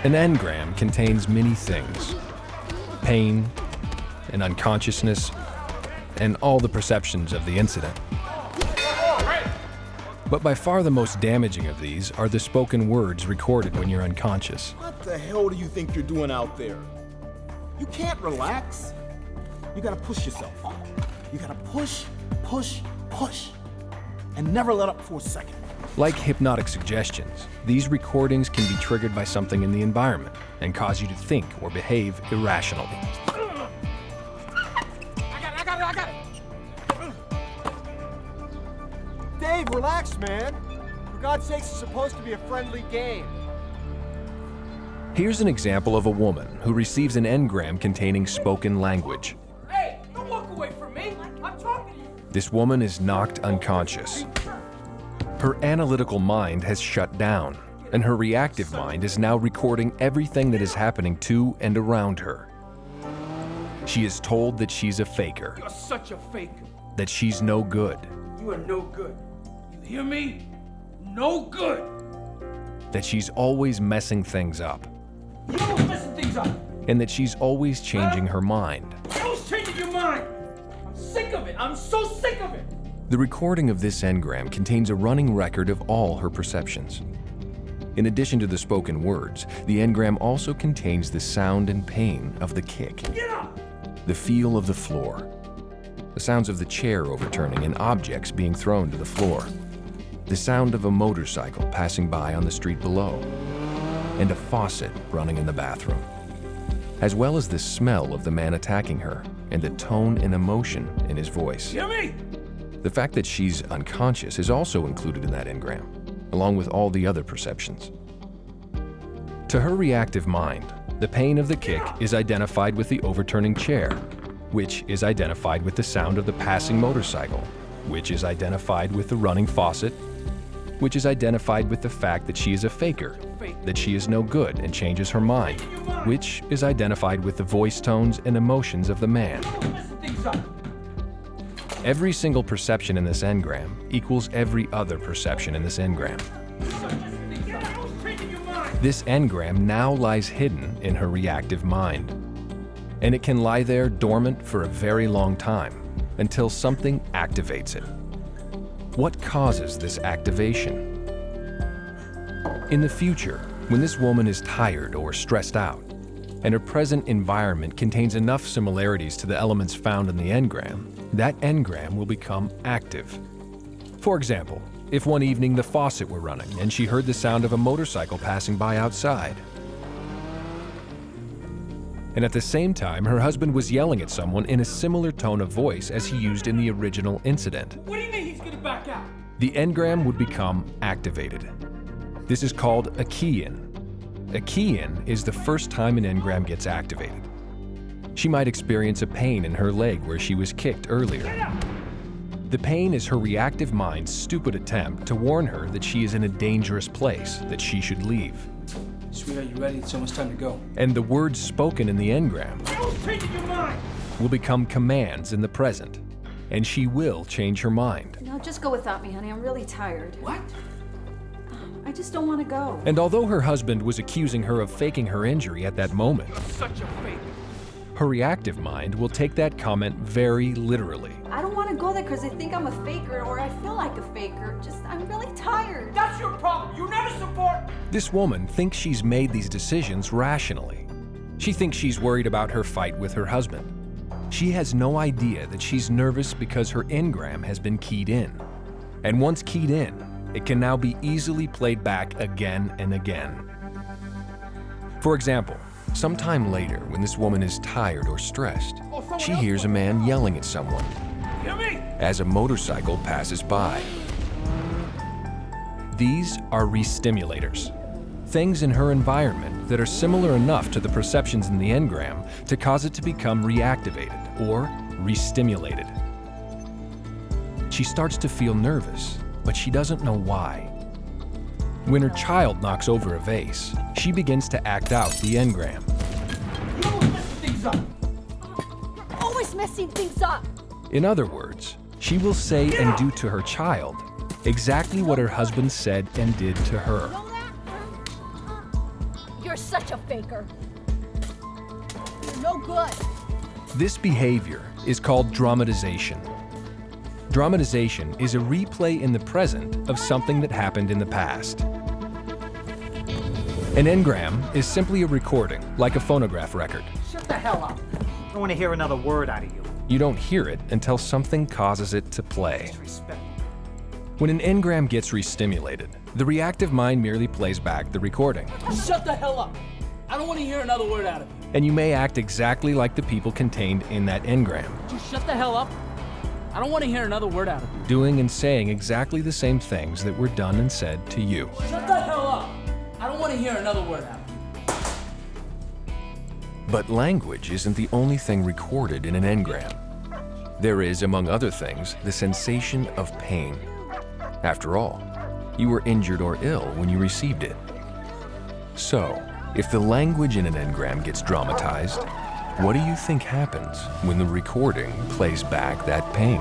An engram contains many things: pain, and unconsciousness, and all the perceptions of the incident. But by far the most damaging of these are the spoken words recorded when you're unconscious. What the hell do you think you're doing out there? You can't relax. You gotta push yourself. You gotta push, push, push, and never let up for a second. Like hypnotic suggestions, these recordings can be triggered by something in the environment and cause you to think or behave irrationally. I got it. Dave, relax, man. For God's sakes, it's supposed to be a friendly game. Here's an example of a woman who receives an engram containing spoken language. Hey, don't walk away from me. I'm talking to you. This woman is knocked unconscious. Her analytical mind has shut down, and her reactive mind is now recording everything that is happening to and around her. She is told that she's a faker, You're such a faker. that she's no good, You are no good. You hear me? No good. that she's always messing things up, You always messing things up. and that she's always changing her mind. You're always changing your mind. I'm sick of it. I'm so sick of it. The recording of this engram contains a running record of all her perceptions. In addition to the spoken words, the engram also contains the sound and pain of the kick, Get up. the feel of the floor, the sounds of the chair overturning and objects being thrown to the floor, the sound of a motorcycle passing by on the street below, and a faucet running in the bathroom, as well as the smell of the man attacking her and the tone and emotion in his voice. You hear me? The fact that she's unconscious is also included in that engram, along with all the other perceptions. To her reactive mind, the pain of the kick is identified with the overturning chair, which is identified with the sound of the passing motorcycle, which is identified with the running faucet, which is identified with the fact that she is a faker, that she is no good and changes her mind, which is identified with the voice tones and emotions of the man. You're always messing things up. Every single perception in this engram equals every other perception in this engram. You're always changing your mind. This engram now lies hidden in her reactive mind, and it can lie there dormant for a very long time until something activates it. What causes this activation? In the future, when this woman is tired or stressed out, and her present environment contains enough similarities to the elements found in the engram, that engram will become active. For example, if one evening the faucet were running and she heard the sound of a motorcycle passing by outside, and at the same time her husband was yelling at someone in a similar tone of voice as he used in the original incident, What do you mean he's gonna back out? the engram would become activated. This is called a key-in. A key-in is the first time an engram gets activated. She might experience a pain in her leg where she was kicked earlier. The pain is her reactive mind's stupid attempt to warn her that she is in a dangerous place, that she should leave. Sweetheart, you ready? It's almost time to go. And the words spoken in the engram You're always changing your mind. will become commands in the present, and she will change her mind. No, just go without me, honey. I'm really tired. What? I just don't want to go. And although her husband was accusing her of faking her injury at that moment, You're such a faker. her reactive mind will take that comment very literally. I don't want to go there because they think I'm a faker or I feel like a faker. I'm really tired. That's your problem. You never support. This woman thinks she's made these decisions rationally. She thinks she's worried about her fight with her husband. She has no idea that she's nervous because her engram has been keyed in. And once keyed in, it can now be easily played back again and again. For example, sometime later when this woman is tired or stressed, she hears a man yelling at someone You hear me? as a motorcycle passes by. These are re-stimulators, things in her environment that are similar enough to the perceptions in the engram to cause it to become reactivated or re-stimulated. She starts to feel nervous, but she doesn't know why. When her child knocks over a vase, she begins to act out the engram. You always messing things up. Always messing things up. In other words, she will say and do to her child exactly what her husband said and did to her. You're You're such a faker. You're no good. This behavior is called dramatization. Dramatization is a replay in the present of something that happened in the past. An engram is simply a recording, like a phonograph record. Shut the hell up. I don't want to hear another word out of you. You don't hear it until something causes it to play. Disrespect. When an engram gets restimulated, the reactive mind merely plays back the recording. Shut the hell up. I don't want to hear another word out of you. And you may act exactly like the people contained in that engram, Would you shut the hell up? I don't want to hear another word out of you. doing and saying exactly the same things that were done and said to you. Shut the hell up. I don't want to hear another word out of you. But language isn't the only thing recorded in an engram. There is, among other things, the sensation of pain. After all, you were injured or ill when you received it. So, if the language in an engram gets dramatized, what do you think happens when the recording plays back that pain?